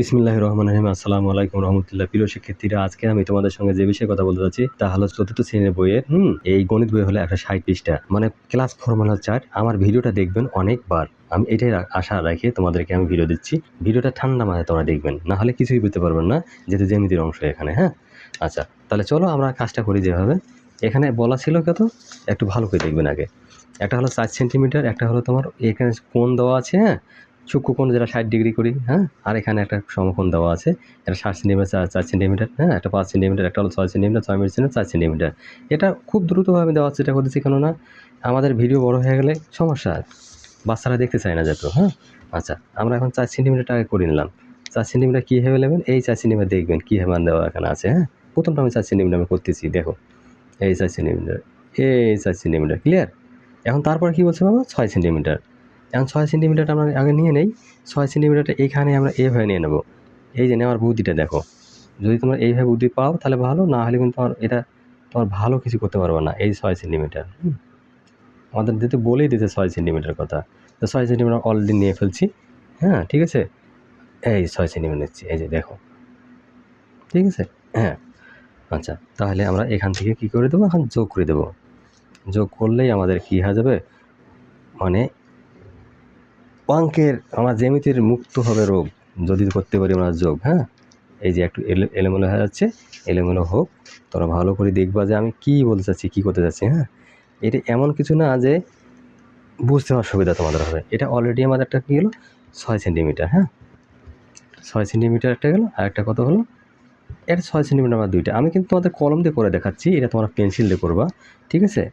বিসমিল্লাহির রহমানির রহিম। আসসালামু আলাইকুম রহমতুল্লাহ। প্রিয় শিক্ষার্থীরা, আজকে আমি তোমাদের সঙ্গে যে বিষয়ে কথা বলতে যাচ্ছি তা হলো চতুর্থ শ্রেণীর বইয়ের এই গণিত বই হলো 160 পৃষ্ঠা, মানে ক্লাস ফর্মুলা চার্ট। আমার ভিডিওটা দেখবেন অনেকবার, আমি এটাই আশা রেখে তোমাদেরকে আমি ভিডিও দিচ্ছি। ভিডিওটা ঠান্ডা মাথায় তোমরা দেখবেন, না হলে কিছুই বুঝতে পারবেন না, যেহেতু জ্যামিতির অংশ এখানে। হ্যাঁ, আচ্ছা, তাহলে চলো আমরা কাজটা করি। যেভাবে এখানে বলা ছিল কত, একটু ভালো করে দেখবেন আগে। একটা হলো 4 সেন্টিমিটার, একটা হলো তোমার এখানে কোণ দেওয়া আছে, হ্যাঁ, সূক্ষ্মকোণ যেটা 60 ডিগ্রি করি, হ্যাঁ, আর এখানে একটা সমকোণ দেওয়া আছে, এটা 60 সেন্টিমিটার, 4 সেন্টিমিটার, হ্যাঁ, একটা 5 সেন্টিমিটার, একটা হলো 6 সেন্টিমিটার, 6 সেন্টিমিটার, 4 সেন্টিমিটার। এটা খুব দ্রুতভাবে দেওয়ার চেষ্টা করতেছি, কেননা আমাদের ভিডিও বড় হয়ে গেলে সমস্যা, বাচ্চারা দেখতে চায় না যেত। হ্যাঁ, আচ্ছা, আমরা এখন 4 সেন্টিমিটারটা আগে করে নিলাম। 4 সেন্টিমিটার কীভাবে নেবেন, এই 4 সেন্টিমিটার দেখবেন কী মান দেওয়া এখানে আছে। হ্যাঁ, প্রথমটা আমি 4 সেন্টিমিটার আমি করতেছি, দেখো, এই 4 সেন্টিমিটার, এই 4 সেন্টিমিটার, ক্লিয়ার। এখন তারপরে কী বলছে বাবা, 6 সেন্টিমিটার। এখন 6 সেন্টিমিটারটা আমরা আগে নিয়ে নেই। 6 সেন্টিমিটারটা এইখানে আমরা এইভাবে নিয়ে নেব। এই যে নেওয়ার বুদ্ধিটা দেখো, যদি তোমরা এইভাবে বুদ্ধি পাও তাহলে ভালো, না হলে কিন্তু তোমার ভালো কিছু করতে পারবে না। এই 6 সেন্টিমিটার, আমাদের যেহেতু বলেই দিতে 6 সেন্টিমিটার কথা, তো 6 সেন্টিমিটার অলরেডি নিয়ে ফেলছি। হ্যাঁ, ঠিক আছে, এই 6 সেন্টিমিটার নিচ্ছি, এই যে দেখো, ঠিক আছে। হ্যাঁ, আচ্ছা, তাহলে আমরা এখান থেকে কী করে দেবো, এখন যোগ করে দেবো। যোগ করলেই আমাদের কী হয়ে যাবে, মানে অঙ্কের আমার জ্যামিতির মুক্ত হবে রোগ, যদি করতে পারি আমরা যোগ। হ্যাঁ, এই যে একটু এলোমেলো হয়ে যাচ্ছে, এলোমেলো হোক, তোমরা ভালো করে দেখবা যে আমি কী বলতে চাচ্ছি, কী করতে চাচ্ছি। হ্যাঁ, এটা এমন কিছু না যে বুঝতে অসুবিধা তোমাদের হবে। এটা অলরেডি আমাদের একটা কী হলো, 6 সেন্টিমিটার। হ্যাঁ, 6 সেন্টিমিটার একটা গেলো, আর একটা কত হলো, এটা 6 সেন্টিমিটার আমার দুইটা। আমি কিন্তু তোমাদের কলম দিয়ে করে দেখাচ্ছি, এটা তোমরা পেন্সিল দিয়ে করবা, ঠিক আছে।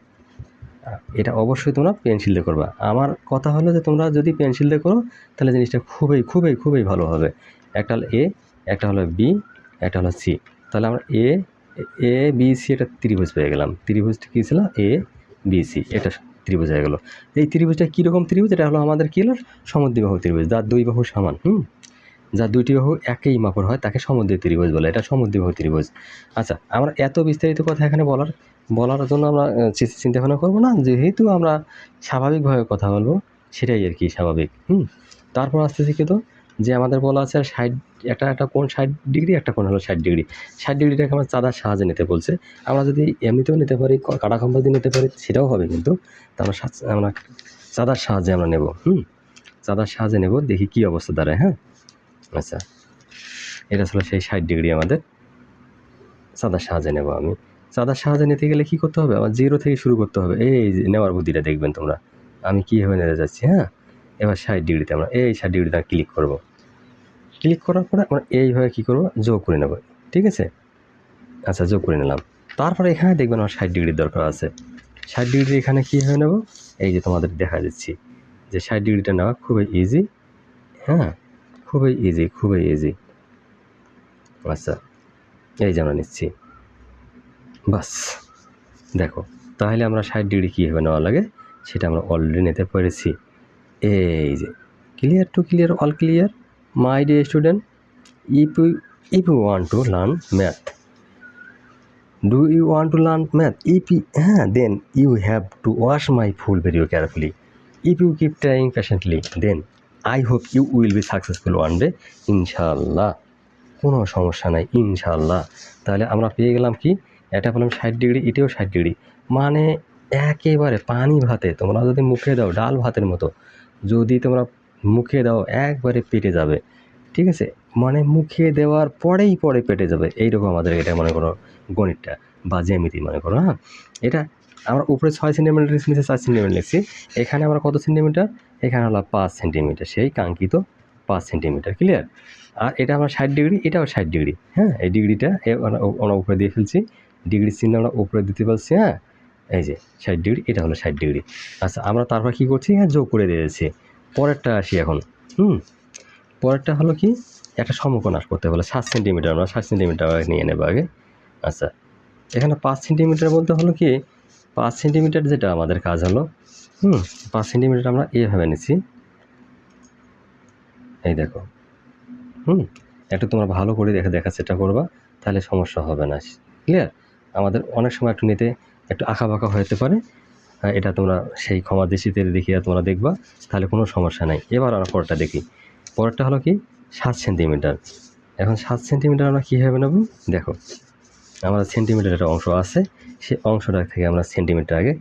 এটা অবশ্যই তোমরা পেন্সিল দিয়ে করবা। আমার কথা হলো যে তোমরা যদি পেন্সিল দিয়ে করো তাহলে জিনিসটা খুবই খুবই খুবই ভালো হবে। একটা হলো এ, একটা হলো বি, একটা হলো সি। তাহলে আমরা এ এ বি সি এটা ত্রিভুজ পেয়ে গেলাম। ত্রিভুজটা কী ছিল, এ বি সি, এটা ত্রিভুজ হয়ে গেলো। এই ত্রিভুজটা কীরকম ত্রিভুজ, এটা হলো আমাদের কী হলো, সমদ্বিবাহু ত্রিভুজ, যার দুই বাহু সমান। যার দুইটি বাহু একই মাপের হয় তাকে সমদ্বিবাহু ত্রিভুজ বলে, এটা সমদ্বিবাহু ত্রিভুজ। আচ্ছা, আমরা এত বিস্তারিত কথা এখানে বলার জন্য আমরা চিন্তা ভাবনা করবো না, যেহেতু আমরা স্বাভাবিকভাবে কথা বলবো, সেটাই আর কি স্বাভাবিক। তারপর আসতেছি কিন্তু যে আমাদের বলা আছে 60, একটা কোণ 60 ডিগ্রি, একটা কোণ হলো 60 ডিগ্রি। 60 ডিগ্রিটাকে আমরা চাঁদার সাহায্যে নিতে বলছে। আমরা যদি এমনিতেও নিতে পারি, কাটা খম্পা দিয়ে নিতে পারি, সেটাও হবে, কিন্তু আমরা চাঁদার সাহায্যে আমরা নেব। চাঁদার সাহায্যে নেব, দেখি কী অবস্থা দাঁড়ায়। হ্যাঁ, আচ্ছা, এটা ছিল সেই 60 ডিগ্রি, আমাদের চাঁদার সাহায্যে নেব। আমি চাঁদার সাহায্যে নিতে গেলে কী করতে হবে, আমার 0 থেকে শুরু করতে হবে। এই যে নেওয়ার বুদ্ধিটা দেখবেন তোমরা, আমি কীভাবে নিতে যাচ্ছি। হ্যাঁ, এবার 60 ডিগ্রিতে আমরা এই 60 ডিগ্রিতে ক্লিক করব। ক্লিক করার পরে আমরা এইভাবে কী করব, যোগ করে নেব, ঠিক আছে। আচ্ছা, যোগ করে নিলাম। তারপরে এখানে দেখবেন আমার 60 ডিগ্রির দরকার আছে। 60 ডিগ্রি এখানে কী হয়ে নেব, এই যে তোমাদের দেখা দিচ্ছি যে 60 ডিগ্রিটা নেওয়া খুবই ইজি। হ্যাঁ, খুবই ইজি, খুবই ইজি। আচ্ছা, এই যে আমরা নিচ্ছি, বাস, দেখো, তাহলে আমরা 60 ডিগ্রি কীভাবে নেওয়া লাগে সেটা আমরা অলরেডি নিতে পেরেছি। এই যে clear to clear, all clear my dear student. If you want to learn math, do you want to learn math, then you have to watch my full video carefully. If you keep trying patiently, then I hope you will be successful one day, ইনশাল্লাহ। কোনো সমস্যা নাই, ইনশাল্লাহ। তাহলে আমরা পেয়ে গেলাম কি, এটা বললাম 60 ডিগ্রি, এটাও 60 ডিগ্রি, মানে একেবারে পানি ভাতে। তোমরা যদি মুখে দাও, ডাল ভাতের মতো যদি তোমরা মুখে দাও, একবারে পেটে যাবে, ঠিক আছে। মানে মুখে দেওয়ার পরে পেটে যাবে, এইরকম আমাদের এটা মনে করো গণিতটা বা জ্যামিতি মনে করো। হ্যাঁ, এটা আমরা উপরে 6 সেন্টিমিটার নিচে 4 সেন্টিমিটার লিখছি। এখানে আমরা কত সেন্টিমিটার, এখানে হলো 5 সেন্টিমিটার, সেই কাঙ্ক্ষিত 5 সেন্টিমিটার, ক্লিয়ার। আর এটা আমার 60 ডিগ্রি, এটাও 60 ডিগ্রি। হ্যাঁ, এই ডিগ্রিটা আমরা উপরে দিয়ে ফেলছি, ডিগ্রি চিহ্ন আমরা উপরে দিতে পারছি। হ্যাঁ, এই যে 60 ডিগ্রি, এটা হলো 60 ডিগ্রি। আচ্ছা, আমরা তারপর কী করছি, হ্যাঁ, যোগ করে দিয়েছি। পরেরটা আসি এখন। পরেরটা হলো কি, একটা সমকোণ করতে বলে 7 সেন্টিমিটার, আমরা 7 সেন্টিমিটার নিয়ে নেব আগে। আচ্ছা, এখানে 5 সেন্টিমিটার বলতে হলো কি, 5 সেন্টিমিটার যেটা আমাদের কাজ হলো, 5 সেন্টিমিটার আমরা এভাবে নিচ্ছি, এই দেখো। একটু তোমরা ভালো করে দেখার চেষ্টা করবা, তাহলে সমস্যা হবে না, ক্লিয়ার। আমাদের অনেক সময় একটু নিতে একটু আঁকাবাঁকা হতে পারে, এটা তোমরা সেই ক্ষমা দৃষ্টিতে দেখিয়ে তোমরা দেখবা, তাহলে কোনো সমস্যা নাই। এবার আমরা পরেরটা দেখি। পরেরটা হলো কি, 7 সেন্টিমিটার। এখন 7 সেন্টিমিটার আমরা কীভাবে নেব? দেখো, আমরা সেন্টিমিটার একটা অংশ আছে, সেই অংশটা থেকে আমরা সেন্টিমিটার আগে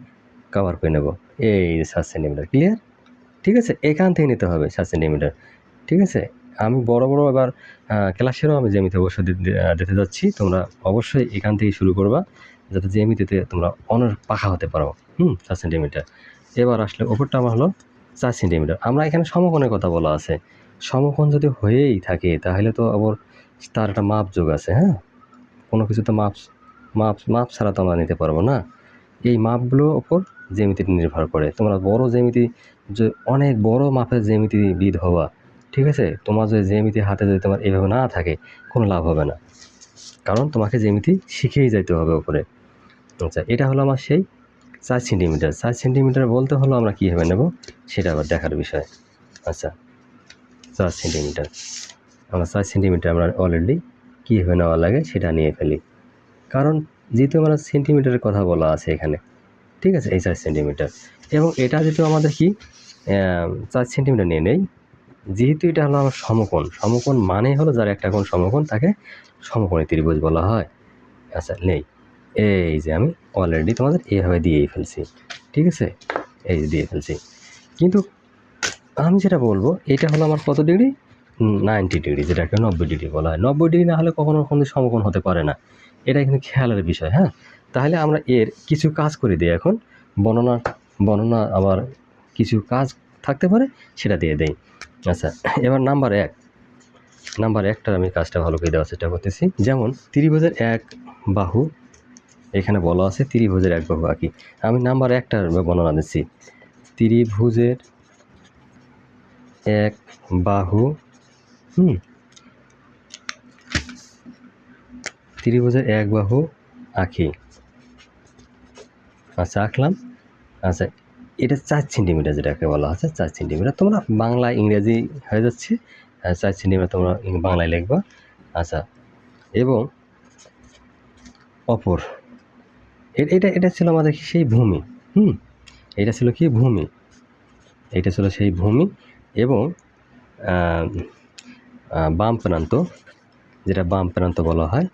কভার করে নেব। এই যে 7 সেন্টিমিটার, ক্লিয়ার? ঠিক আছে, এখান থেকে নিতে হবে 7 সেন্টিমিটার। ঠিক আছে, আমি বড় বড় এবার ক্লাসেরও আমি জ্যামিতি অবশ্যই দিতে যাচ্ছি। তোমরা অবশ্যই এখান থেকে শুরু করবা, যাতে জ্যামিতিতে তোমরা অনেক পাকা হতে পারো। 7 সেন্টিমিটার। এবার আসলে ওপরটা আমার হলো 4 সেন্টিমিটার। আমরা এখানে সমকোণের কথা বলা আছে। সমকোণ যদি হয়েই থাকে তাহলে তো আবার তার একটা মাপ যোগ আছে। হ্যাঁ, কোনো কিছু তো মাপ ছাড়া তো আমরা নিতে পারবো না। এই মাপগুলোর ওপর জ্যামিতিটি নির্ভর করে। তোমরা বড় জ্যামিতি, যে অনেক বড় মাপের জ্যামিতিবিদ হওয়া, ঠিক আছে, তোমার যদি জ্যামিতি হাতে যদি তোমার এইভাবে না থাকে, কোনো লাভ হবে না, কারণ তোমাকে জ্যামিতি শিখেই যাইতে হবে ওপরে। আচ্ছা, এটা হলো আমার সেই 4 সেন্টিমিটার। 4 সেন্টিমিটার বলতে হলো আমরা কীভাবে নেব সেটা আবার দেখার বিষয়। আচ্ছা, 4 সেন্টিমিটার, আমরা 4 সেন্টিমিটার আমরা অলরেডি কীভাবে নেওয়া লাগে সেটা নিয়ে ফেলি, কারণ যেহেতু আমরা সেন্টিমিটারের কথা বলা আছে এখানে, ঠিক আছে, এই 4 সেন্টিমিটার। এবং এটা যেহেতু আমাদের কি 4 সেন্টিমিটার নিয়ে নেই, যেহেতু এটা হলো আমার সমকোণ। সমকোণ মানে হলো যার একটা কোণ সমকোণ তাকে সমকোণী ত্রিভুজ বলা হয়। আচ্ছা, নেই, এই যে আমি অলরেডি তোমাদের এইভাবে দিয়েই ফেলছি, ঠিক আছে, এই যে দিয়ে ফেলছি। কিন্তু আমি যেটা বলবো, এটা হলো আমার কত ডিগ্রি? 90 ডিগ্রি, যেটাকে 90 ডিগ্রি বলা হয়। 90 ডিগ্রি না হলে কখনো কোনো সমকোণ হতে পারে না, এটা কিন্তু খেয়ালের বিষয়। হ্যাঁ, তাহলে আমরা এর কিছু কাজ করে দিই এখন, বর্ণনা আবার কিছু কাজ থাকতে পারে, সেটা দিয়ে দেই। আচ্ছা, এবার নাম্বার 1টার আমি কাজটা ভালো করে দেওয়ার চেষ্টা করতেছি। যেমন ত্রিভুজের এক বাহু, এখানে বলা আছে ত্রিভুজের এক বাহু আঁকি। আমি নাম্বার 1টার বর্ণনা দিচ্ছি। ত্রিভুজের এক বাহু, ত্রিভুজের এক বাহু আঁকি। আচ্ছা, আঁকলাম। আচ্ছা, এটা 4 সেন্টিমিটার, যেটাকে বলা হচ্ছে 4 সেন্টিমিটার। তোমরা বাংলা ইংরেজি হয়ে যাচ্ছে, 4 সেন্টিমিটার তোমরা বাংলায় লিখবা। আচ্ছা, এবং অপর এটা ছিল আমাদের সেই ভূমি। এটা ছিল কি? ভূমি। এটা ছিল সেই ভূমি। এবং বাম প্রান্ত, যেটা বাম প্রান্ত বলা হয়,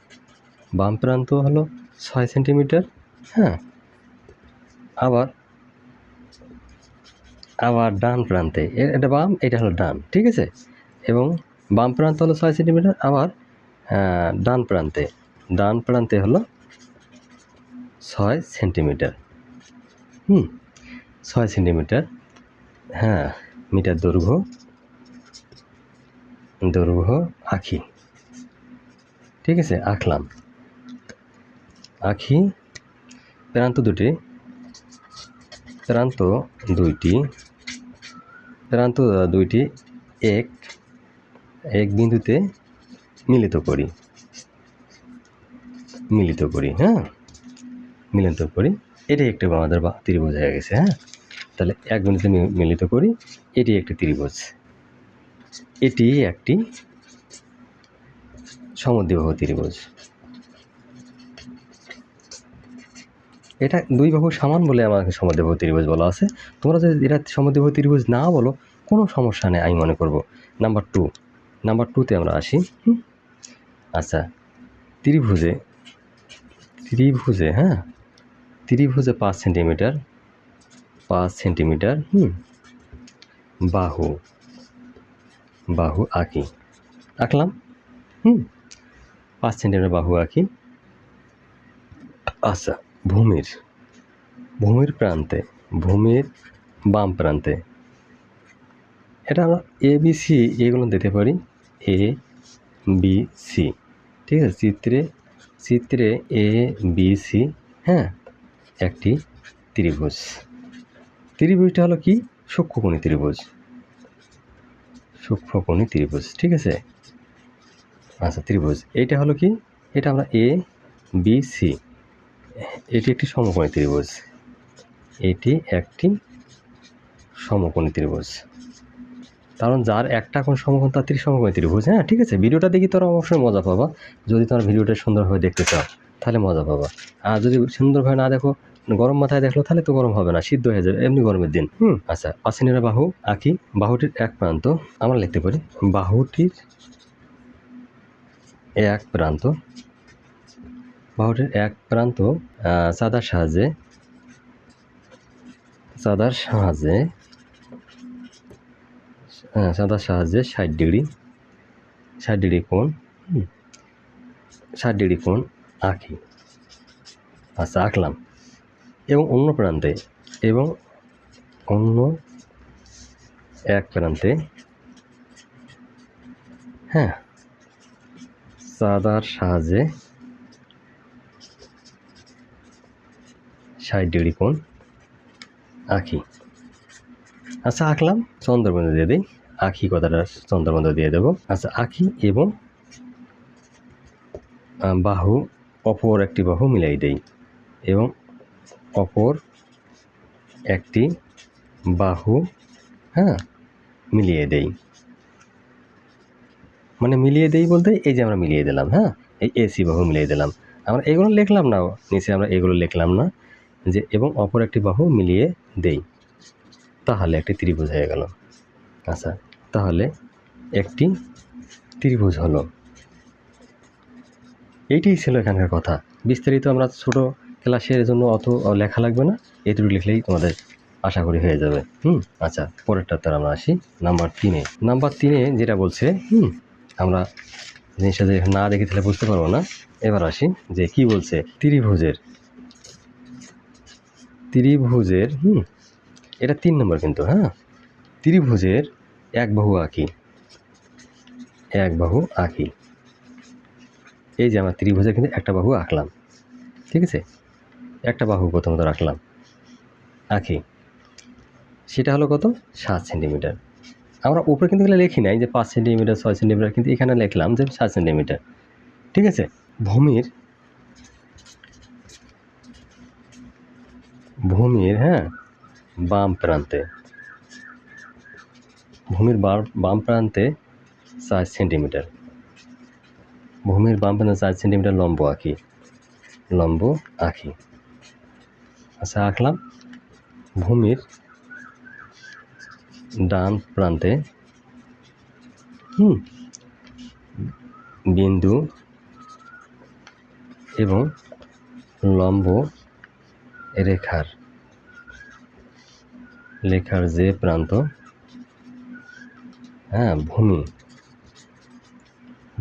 বাম প্রান্ত হলো 6 সেন্টিমিটার। হ্যাঁ, আবার ডান প্রান্তে, এটা বাম, এটা হলো ডান, ঠিক আছে। এবং বাম প্রান্ত হলো 6 সেন্টিমিটার, আবার ডান প্রান্তে হলো 6 সেন্টিমিটার। 6 সেন্টিমিটার, হ্যাঁ, মিটার দৈর্ঘ্য আঁকি, ঠিক আছে, আঁকলাম। আঁকি প্রান্ত দুইটি এক বিন্দুতে মিলিত করি। হ্যাঁ, মিলিত করি। এটাই একটা আমাদের ত্রিভুজ হয়ে গেছে। হ্যাঁ, তাহলে এক বিন্দুতে মিলিত করি, এটি একটি ত্রিভুজ, এটি একটি সমদ্বিবাহু ত্রিভুজ। এটা দুই বাহু সমান বলে আমাকে সমদ্বিবাহু ত্রিভুজ বলা আছে। তোমরা যদি এটা সমদ্বিবাহু ত্রিভুজ না বলো, কোনো সমস্যা নেই, আমি মনে করব। নাম্বার 2তে আমরা আসি। আচ্ছা, ত্রিভুজে 5 সেন্টিমিটার বাহু আঁকলাম। 5 সেন্টিমিটার বাহু আঁকি। আচ্ছা, ভূমির বাম প্রান্তে, এটা আমরা ABC এগুলো দিতে পারি, ABC, ঠিক আছে, চিত্রে ABC, হ্যাঁ, একটি ত্রিভুজটা হলো কি? সূক্ষ্মকোণী ত্রিভুজ, ঠিক আছে। আচ্ছা, ত্রিভুজ এটা হলো কি? এটা আমরা ABC, এটি একটি সমকোণী ত্রিভুজ। কারণ যার একটা কোণ সমকোণ তার সমকোণী ত্রিভুজ। হ্যাঁ, ঠিক আছে, ভিডিওটা দেখি তোরা অবশ্যই মজা পাবা। যদি তোমার ভিডিওটা সুন্দরভাবে দেখতে চাও তাহলে মজা পাবা, আর যদি সুন্দরভাবে না দেখো, গরম মাথায় দেখলো তাহলে তো গরম হবে না, সিদ্ধ হয়ে যাবে, এমনি গরমের দিন। আচ্ছা, পাশিনেরা বাহু আঁকি। বাহুটির এক প্রান্ত আমরা লিখতে পারি, বাহুটির এক প্রান্ত, বাহুটির এক প্রান্ত চাঁদার সাহায্যে 60 ডিগ্রি, 60 ডিগ্রি কোণ, 60 ডিগ্রি কোণ আঁকি। আচ্ছা, আঁকলাম। এবং অন্য এক প্রান্তে হ্যাঁ চাঁদার সাহায্যে 60 ডিগ্রি কোণ আঁকি। আচ্ছা, আঁকলাম, চন্দ্রবিন্দু দিয়ে দিই, আঁকি কথাটা চন্দ্রবিন্দু দিয়ে দেবো। আচ্ছা, আঁকি এবং বাহু, অপর একটি বাহু মিলাই দেই, এবং অপর একটি বাহু মিলিয়ে দেই। মানে মিলিয়ে দেই বলতে এই যে আমরা মিলিয়ে দিলাম, এই এসি বাহু মিলিয়ে দিলাম। আমরা এগুলো লিখলাম না, নিচে আমরা এগুলো লিখলাম না, যে এবং অপর একটি বাহু মিলিয়ে দেই, তাহলে একটি ত্রিভুজ হয়ে গেল। আচ্ছা, তাহলে একটি ত্রিভুজ হলো। এইটাই ছিল এখানকার কথা। বিস্তারিত আমরা ছোট ক্লাসের জন্য অত লেখা লাগবে না, এটুকু লিখলেই তোমাদের আশা করি হয়ে যাবে। আচ্ছা, পরেরটাতে আমরা আসি নাম্বার 3-এ। নাম্বার 3-এ যেটা বলছে, আমরা জিনিসটা যে না দেখে তাহলে বুঝতে পারবো না। এবার আসি যে কি বলছে, ত্রিভুজের এটা 3 নম্বর কিন্তু। ত্রিভুজের এক বাহু আঁকি। এই যে আমার ত্রিভুজের কিন্তু একটা বাহু আঁকলাম, ঠিক আছে, একটা বাহু প্রথমত আঁকি। সেটা হলো কত, 7 সেন্টিমিটার। আমরা উপরে কিন্তু এগুলো লিখি নাই যে 5 সেন্টিমিটার 6 সেন্টিমিটার, কিন্তু এখানে লিখলাম যে 7 সেন্টিমিটার, ঠিক আছে। ভূমির বাম প্রান্তে, বাম প্রান্তে 4 সেন্টিমিটার, ভূমির বাম প্রান্তে 4 সেন্টিমিটার লম্ব আঁকি। আচ্ছা, আঁকলাম। ভূমির ডান প্রান্তে বিন্দু এবং লম্ব রেখার যে প্রান্ত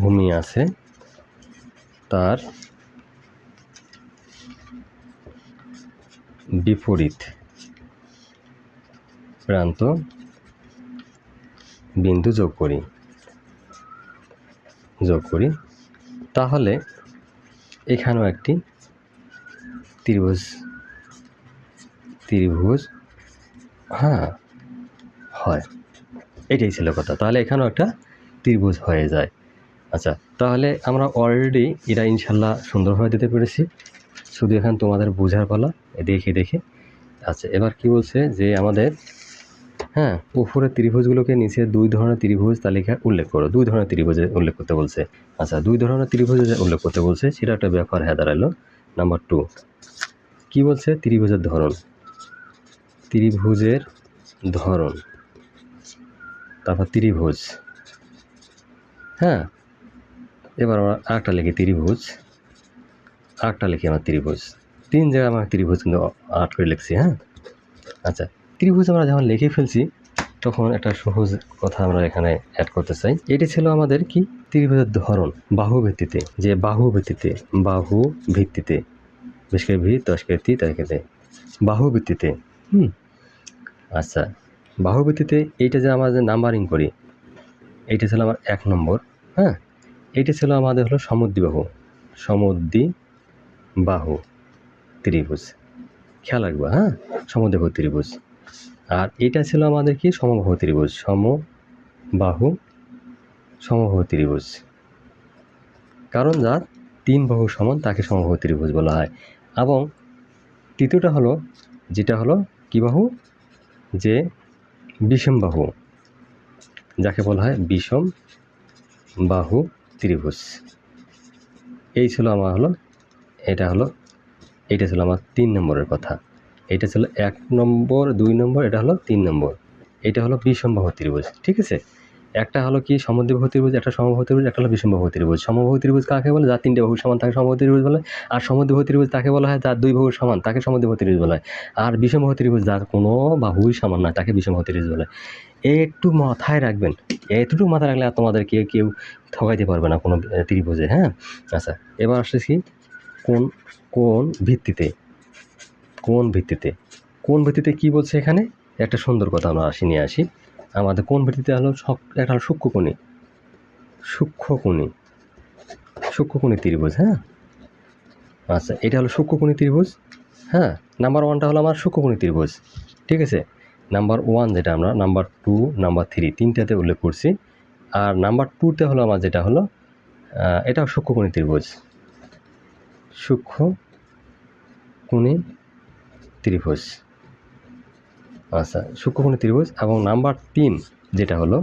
ভূমি আছে তার বিপরীত প্রান্ত বিন্দু যোগ করি, তাহলে এখানেও একটি ত্রিভুজ হয়। এটাই ছিল কথা। তাহলে এখানেও একটা ত্রিভুজ হয়ে যায়। আচ্ছা, তাহলে আমরা অলরেডি এটা ইনশাল্লাহ সুন্দরভাবে দিতে পেরেছি, শুধু এখন তোমাদের বোঝার পালা দেখে। আচ্ছা, এবার কি বলছে যে আমাদের উপরের ত্রিভুজগুলোকে নিচে 2 ধরনের ত্রিভুজ তালিকা উল্লেখ করো। 2 ধরনের ত্রিভুজের উল্লেখ করতে বলছে। আচ্ছা, 2 ধরনের ত্রিভুজের উল্লেখ করতে বলছে, সেটা একটা ব্যাপার দাঁড়ালো। নাম্বার 2 কি বলছে, ত্রিভুজের ধরন, তারপর ত্রিভুজ। এবার আমরা আরেকটা লিখি ত্রিভুজ, ত্রিভুজ। 3 জায়গায় আমরা ত্রিভুজ কিন্তু 8 করে লিখছি। আচ্ছা, ত্রিভুজ আমরা যখন লিখে ফেলছি তখন একটা সহজ কথা আমরা এখানে অ্যাড করতে চাই। এটি ছিল আমাদের কি, ত্রিভুজের ধরন বাহু ভিত্তিতে, বিশেষ করে ভি 10 করে 3 তারিখেতে বাহু ভিত্তিতে। আচ্ছা, বাহু ভিত্তিতে এইটা যে আমরা যে নাম্বারিং করি, এইটা ছিল আমার 1 নম্বর। এইটা ছিল আমাদের হলো সমদ্বিবাহু ত্রিভুজ। খেয়াল রাখবো, সমদ্বিবাহু ত্রিভুজ। আর এটা ছিল আমাদের কি, সমবাহু ত্রিভুজ। কারণ যার 3 বাহু সমান তাকে সমবাহু ত্রিভুজ বলা হয়। এবং তৃতীয়টা হলো, যেটা হলো কি বাহু, যে বিষম বাহু, যাকে বলা হয় বিষম বাহু ত্রিভুজ। এই ছিল আমার এটা হলো এইটা ছিল আমার 3 নম্বরের কথা। এটা ছিল 1 নম্বর, 2 নম্বর, এটা হলো 3 নম্বর। এটা হলো বিষমবাহু ত্রিভুজ, ঠিক আছে? একটা হলো কি সমদ্বিবাহু ত্রিভুজ, একটা সমবাহু ত্রিভুজ, একটা হলো বিষমবাহু ত্রিভুজ। সমবাহু ত্রিভুজ কাকে বলে? যার 3টে বাহু সমান তাকে সমবাহু ত্রিভুজ বলে। আর সমদ্বিবাহু ত্রিভুজ তাকে বলা হয় যার 2 বাহু সমান তাকে সমদ্বিবাহু ত্রিভুজ বলা হয়। আর বিষমবাহু ত্রিভুজ যার কোনো বাহুই সমান না তাকে বিষমবাহু ত্রিভুজ বলে। একটু মাথায় রাখবেন, এতটুকু মাথায় রাখলে আর তোমাদের কেউ ঠকাইতে পারবে না কোনো ত্রিভুজে, হ্যাঁ? আচ্ছা, এবার আসতেছি কোন ভিত্তিতে, কোন ভিত্তিতে কি বলছে এখানে? একটা সুন্দর কথা আমরা নিয়ে আসি। আমাদের কোন ভিত্তিতে হলো একটা হলো সূক্ষ্মকোণী ত্রিভুজ, হ্যাঁ? আচ্ছা, এটা হলো সূক্ষ্মকোণী ত্রিভুজ, হ্যাঁ? নাম্বার 1টা হলো আমার সূক্ষ্মকোণী ত্রিভুজ, ঠিক আছে? নাম্বার 1 যেটা আমরা নাম্বার 2, নাম্বার 3 তিনটাতে উল্লেখ করছি। আর নাম্বার 2তে হলো আমার যেটা হলো এটাও সূক্ষ্মকোণী ত্রিভুজ, সূক্ষ্মকোণী ত্রিভুজ। আচ্ছা, সূক্ষ্মকোণী ত্রিভুজ। এবং নাম্বার 3 যেটা হলো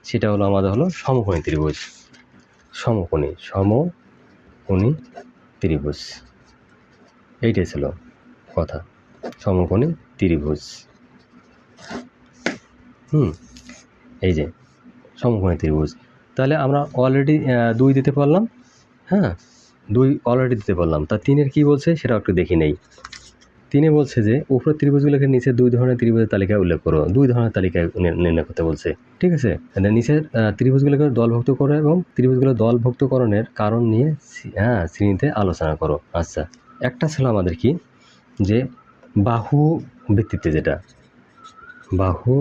সেটা হলো আমাদের হলো সমকোণী ত্রিভুজ, সমকোণী ত্রিভুজ। এইটাই ছিল কথা, সমকোণী ত্রিভুজ। এই যে সমকোণী ত্রিভুজ। তাহলে আমরা অলরেডি 2 দিতে পারলাম, হ্যাঁ? 2 অলরেডি দিতে পারলাম। তা 3-এর কী বলছে সেটাও একটু দেখে নেই। 3-এ বলছে যে উপরের ত্রিভুজগুলোকে নিচে 2 ধরনের ত্রিভুজের তালিকা উল্লেখ করো। 2 ধরনের তালিকা নির্ণয় করতে বলছে, ঠিক আছে? নিচের ত্রিভুজগুলোকে দলভুক্ত করো এবং ত্রিভুজগুলো দলভুক্তকরণের কারণ নিয়ে শ্রেণীতে আলোচনা করো। আচ্ছা, একটা ছিল আমাদের কি যে বাহু ভিত্তিতে, যেটা বাহু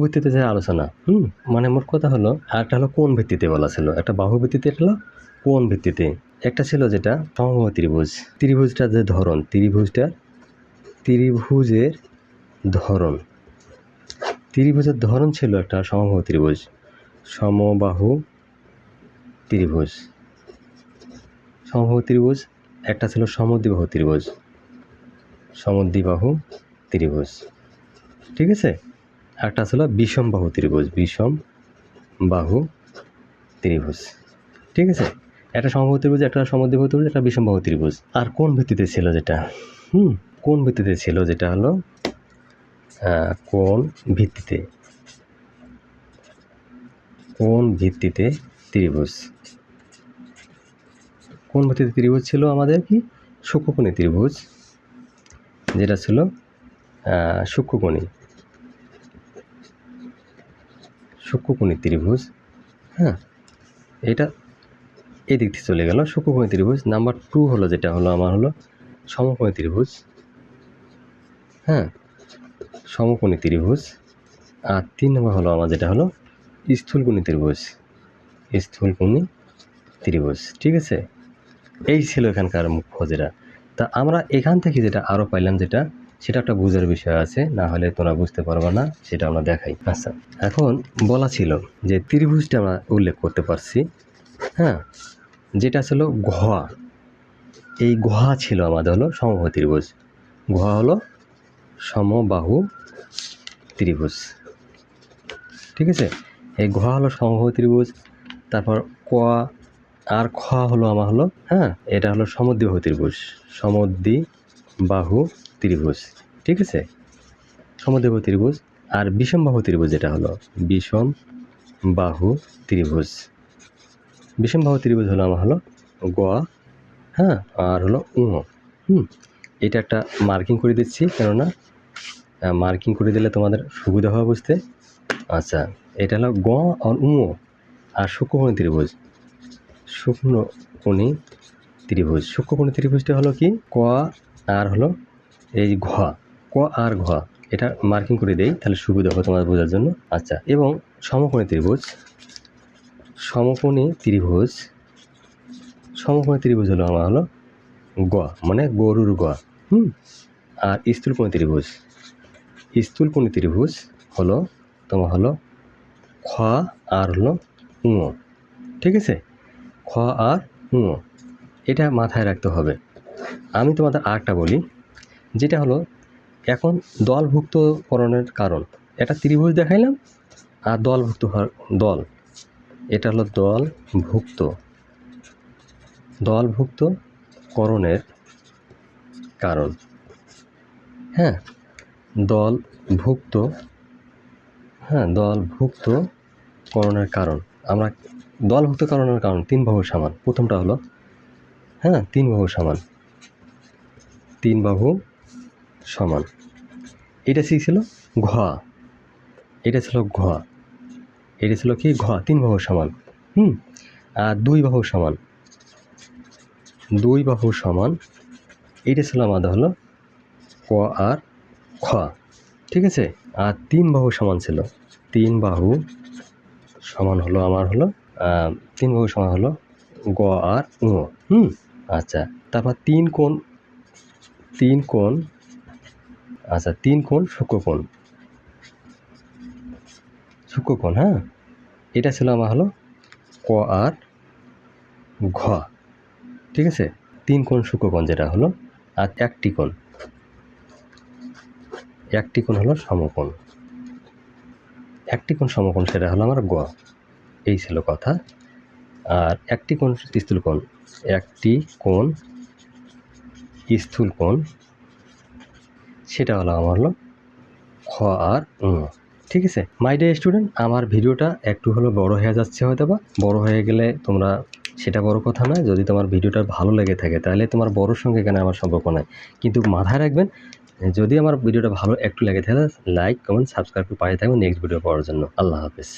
ভিত্তিতে যে আলোচনা, মানে মোট কথা হলো, আরেকটা হলো কোন ভিত্তিতে বলা ছিল। একটা বাহু ভিত্তিতে, একটা হলো কোন ভিত্তিতে। একটা ছিল যেটা সমবাহু ত্রিভুজ, ত্রিভুজটার যে ধরন, ত্রিভুজের ধরন ছিল একটা সমবাহু ত্রিভুজ, সমবাহু ত্রিভুজ। একটা ছিল সমদ্বিবাহু ত্রিভুজ, ঠিক আছে? একটা ছিল বিষমবাহু ত্রিভুজ, ঠিক আছে? একটা সমবাহু ত্রিভুজ, একটা সমদ্বিবাহু ত্রিভুজ, একটা বিষমবাহু ত্রিভুজ। আর কোন ভিত্তিতে ছিল যেটা, কোন ভিত্তিতে ছিল যেটা হলো কোন ভিত্তিতে ত্রিভুজ। কোন ভিত্তিতে ত্রিভুজ ছিল আমাদের কি? সূক্ষ্মকোণী ত্রিভুজ, যেটা ছিল সূক্ষ্মকোণী ত্রিভুজ, হ্যাঁ? এটা এদিক থেকে চলে গেল সূক্ষ্মকোণী ত্রিভুজ। নাম্বার 2 হলো যেটা হলো আমার হলো সমকোণী ত্রিভুজ, হ্যাঁ? সমকোণী ত্রিভুজ। আর 3 নম্বর হলো আমার যেটা হলো স্থূলকোণী ত্রিভুজ, ঠিক আছে? এই ছিল এখানকার মুখ্য যেটা। তা আমরা এখান থেকে যেটা আরও পাইলাম, সেটা একটা বোঝার বিষয় আছে, না হলে তোমরা বুঝতে পারবে না, সেটা আমরা দেখাই। আচ্ছা, এখন বলা ছিল যে ত্রিভুজটা আমরা উল্লেখ করতে পারছি, হ্যাঁ? যেটা ছিল ঘ, এই ঘ ছিল আমাদের হলো সমবাহু ত্রিভুজ। ঘ হলো সমবাহু ত্রিভুজ, ঠিক আছে? এই ঘ হলো সমবাহু ত্রিভুজ। তারপর ক আর খ হলো আমার হলো, হ্যাঁ, এটা হলো সমদ্বিবাহু ত্রিভুজ, ঠিক আছে? সমদ্বিবাহু ত্রিভুজ। আর বিষমবাহু ত্রিভুজ যেটা হলো বিষমবাহু ত্রিভুজ হলো আমার হলো গ, হ্যাঁ, আর হলো উ। এটা একটা মার্কিং করে দিচ্ছি, কেননা মার্কিং করে দিলে তোমাদের সুবিধা হবে বুঝতে। আচ্ছা, এটা হলো গ আর উ। আর সূক্ষ্মকোণী ত্রিভুজটা হলো কি? ক আর হলো এই ঘ, ক আর ঘ, এটা মার্কিং করে দেই, তাহলে সুবিধা হবে তোমাদের বোঝার জন্য। আচ্ছা, এবং সমকোণী ত্রিভুজ হলো আমার হলো গ, মানে গরুর গ। আর স্থূলকোণী ত্রিভুজ হলো তোমার হলো খ আর হলো উ, ঠিক আছে? খ আর উ, এটা মাথায় রাখতে হবে। আমি তোমাদের আরেকটা বলি, যেটা হলো এখন দলভুক্তকরণের কারণ। এটা ত্রিভুজ দেখাইলাম, আর দলভুক্ত দল, এটা হলো দলভুক্ত করণের কারণ। হ্যাঁ, দলভুক্ত, হ্যাঁ, দলভুক্ত করণের কারণ। আমরা দলভুক্ত করণের কারণ 3 বাহু সমান। প্রথমটা হলো, হ্যাঁ, 3 বাহু সমান, 3 বাহু সমান। এটা ছিল ঘ, এটা ছিল ঘ, এটা ছিল কি ঘ, 3 বাহু সমান। আর 2 বাহু সমান, 2 বাহু সমান, এটা ছিল আমাদের হলো ক আর খ, ঠিক আছে। আর 3 বাহু সমান ছিল, 3 বাহু সমান হলো আমার হলো 3 বাহু সমান হলো গ আর উ। আচ্ছা, তারপর 3 কোণ, 3 কোণ, আচ্ছা 3 কোণ সূক্ষ্মকোণ, সূক্ষ্মকোণ, হ্যাঁ, এটা ছিল আমার হলো ক আর ঘ, ঠিক আছে। 3 কোণ সূক্ষ্মকোণ যেটা হলো, আর একটি কোণ, একটি কোণ হলো সমকোণ, একটি কোণ সমকোণ সেটা হলো আমার গ। এই ছিল কথা। আর একটি কোণ স্থূল কোণ, একটি কোণ স্থূল কোণ সেটা হলো আমার হলো খ আর উ, ঠিক আছে। মাই ডিয়ার স্টুডেন্ট, আমার ভিডিওটা একটু হলো বড় হয়ে যাচ্ছে, হয়তো বা বড় হয়ে গেলে তোমরা সেটা বড় কথা নয়। যদি তোমার ভিডিওটা ভালো লেগে থাকে তাহলে তোমার বড়োর সঙ্গে এখানে আমার সম্পর্ক নাই, কিন্তু মাথায় রাখবেন যদি আমার ভিডিওটা ভালো একটু লেগে থাকে লাইক কমেন্ট সাবস্ক্রাইব করে পাশে থাকবেন নেক্সট ভিডিও পাওয়ার জন্য। আল্লাহ হাফেজ।